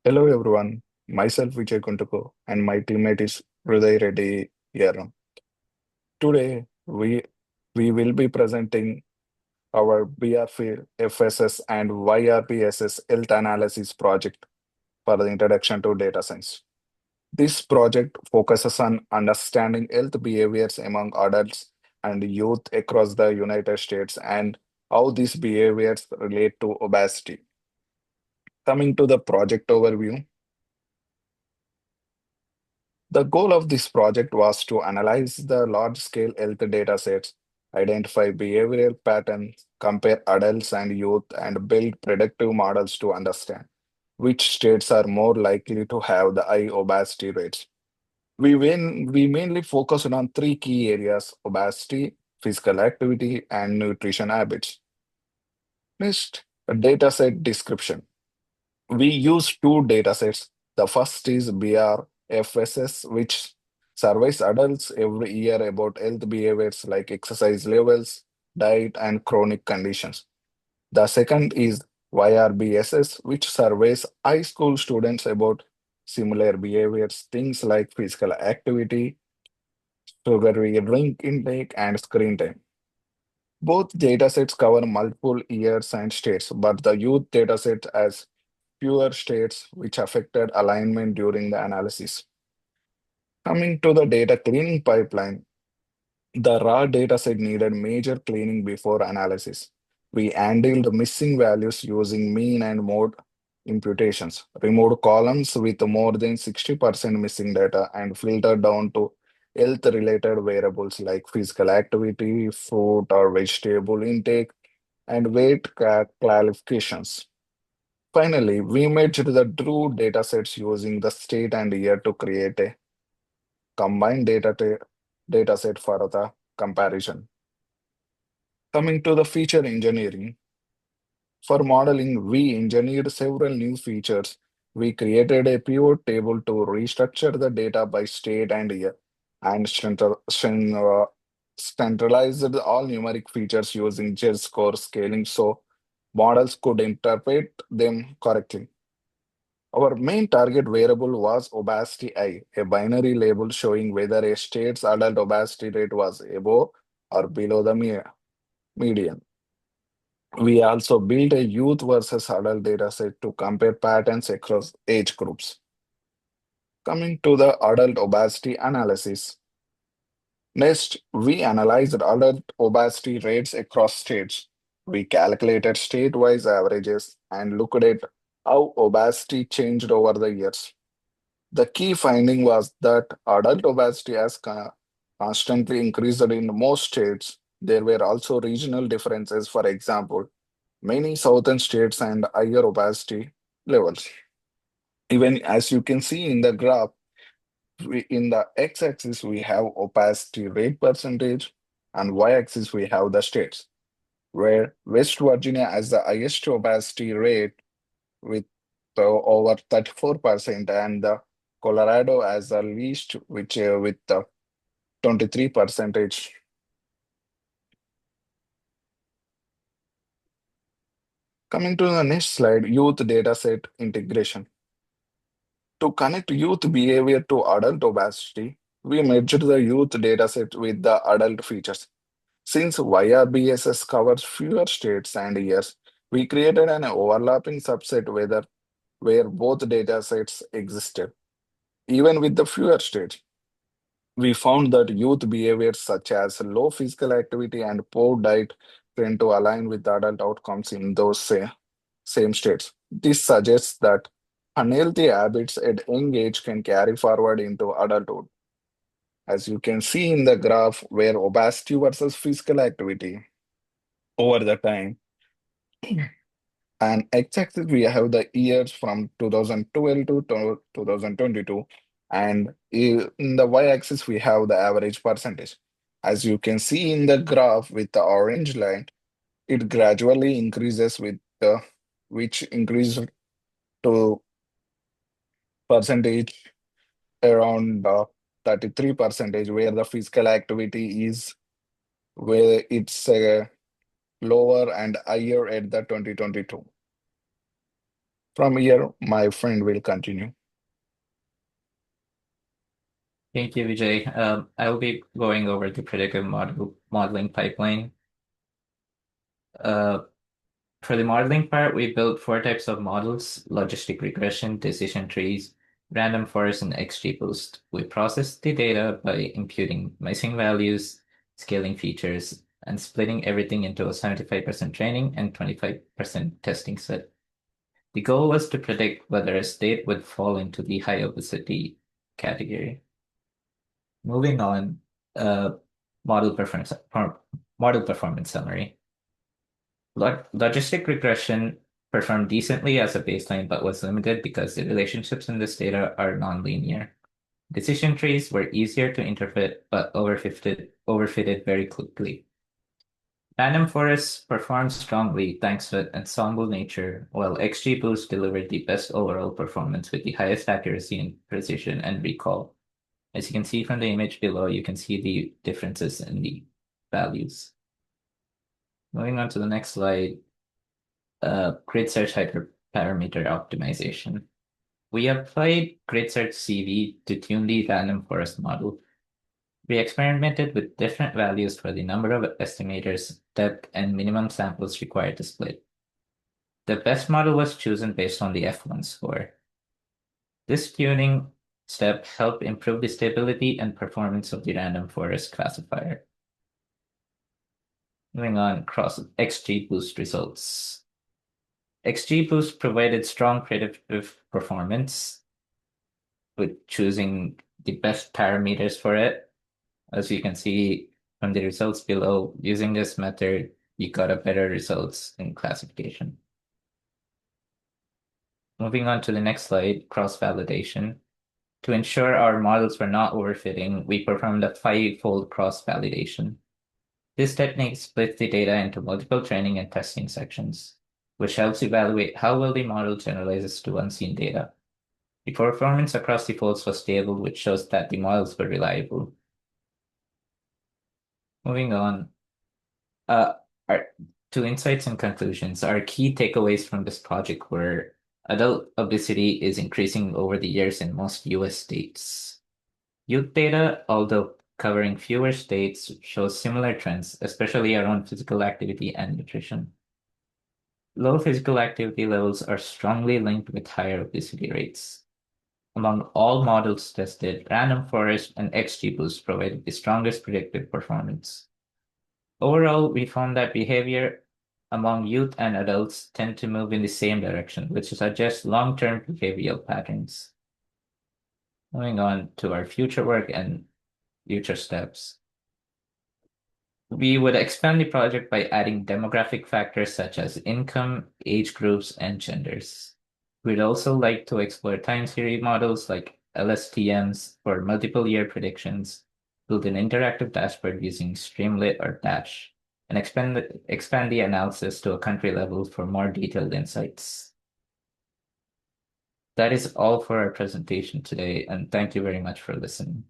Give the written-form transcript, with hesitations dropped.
Hello everyone, myself Vijay Kuntuko and my teammate is Hriday Reddy here. Today we will be presenting our BRFSS and YRPSS health analysis project for the introduction to data science. This project focuses on understanding health behaviors among adults and youth across the United States and how these behaviors relate to obesity. Coming to the project overview, the goal of this project was to analyze the large-scale health data sets, identify behavioral patterns, compare adults and youth, and build predictive models to understand which states are more likely to have the high obesity rates. We mainly focused on three key areas: obesity, physical activity, and nutrition habits. Next, a dataset description. We use two datasets. The first is BRFSS, which surveys adults every year about health behaviors like exercise levels, diet, and chronic conditions. The second is YRBSS, which surveys high school students about similar behaviors, things like physical activity, sugary drink intake, and screen time. Both datasets cover multiple years and states, but the youth dataset has fewer states which affected alignment during the analysis. Coming to the data cleaning pipeline, the raw dataset needed major cleaning before analysis. We handled missing values using mean and mode imputations, removed columns with more than 60% missing data, and filtered down to health-related variables like physical activity, fruit or vegetable intake, and clarifications. Finally, we merged the true datasets using the state and year to create a combined dataset for the comparison. Coming to the feature engineering, for modeling, we engineered several new features. We created a pivot table to restructure the data by state and year and centralized all numeric features using Z-score scaling so models could interpret them correctly. Our main target variable was obesity I, a binary label showing whether a state's adult obesity rate was above or below the median. We also built a youth versus adult dataset to compare patterns across age groups. Coming to the adult obesity analysis. Next, we analyzed adult obesity rates across states. We calculated state-wise averages and looked at how obesity changed over the years. The key finding was that adult obesity has constantly increased in most states. There were also regional differences. For example, many southern states and higher obesity levels. Even as you can see in the graph, in the x-axis we have obesity rate percentage, and y-axis we have the states, where West Virginia has the highest obesity rate with over 34%, and the Colorado has the least, which with 23 percentage. Coming to the next slide, youth dataset integration. To connect youth behavior to adult obesity, we merged the youth dataset with the adult features. Since YRBSS covers fewer states and years, we created an overlapping subset where both datasets existed. Even with the fewer states, we found that youth behaviors such as low physical activity and poor diet tend to align with adult outcomes in those same states. This suggests that unhealthy habits at young age can carry forward into adulthood. As you can see in the graph, where obesity versus physical activity over the time, and x-axis we have the years from 2012 to 2022, and in the y-axis we have the average percentage. As you can see in the graph with the orange line, it gradually increases with the which increase to percentage around 33 percentage, where the physical activity is where it's lower and higher at the 2022. From here, my friend will continue. Thank you, Vijay. I will be going over the predictive modeling pipeline. Uh, for the modeling part, we built four types of models: logistic regression, decision trees, random forest, and XGBoost. We processed the data by imputing missing values, scaling features, and splitting everything into a 75% training and 25% testing set. The goal was to predict whether a state would fall into the high obesity category. Moving on, uh, model performance model performance summary. Logistic regression performed decently as a baseline, but was limited because the relationships in this data are nonlinear. Decision trees were easier to interpret, but overfitted very quickly. Random forests performed strongly thanks to its ensemble nature, while XGBoost delivered the best overall performance with the highest accuracy and precision and recall. As you can see from the image below, you can see the differences in the values. Moving on to the next slide, grid search hyperparameter optimization. We applied grid search CV to tune the random forest model. We experimented with different values for the number of estimators, depth, and minimum samples required to split. The best model was chosen based on the F1 score. This tuning step helped improve the stability and performance of the random forest classifier. Moving on, cross XGBoost results. XGBoost provided strong predictive performance with choosing the best parameters for it. As you can see from the results below, using this method, you got a better results in classification. Moving on to the next slide, cross-validation. To ensure our models were not overfitting, we performed a five-fold cross-validation. This technique splits the data into multiple training and testing sections, which helps evaluate how well the model generalizes to unseen data. The performance across the folds was stable, which shows that the models were reliable. Moving on, uh, our, to insights and conclusions, our key takeaways from this project were adult obesity is increasing over the years in most US states. Youth data, although covering fewer states, shows similar trends, especially around physical activity and nutrition. Low physical activity levels are strongly linked with higher obesity rates. Among all models tested, random forest and XGBoost provided the strongest predictive performance. Overall, we found that behavior among youth and adults tend to move in the same direction, which suggests long-term behavioral patterns. Moving on to our future work and future steps. We would expand the project by adding demographic factors such as income, age groups, and genders. We'd also like to explore time series models like LSTMs for multiple year predictions, build an interactive dashboard using Streamlit or Dash, and expand the analysis to a country level for more detailed insights. That is all for our presentation today, and thank you very much for listening.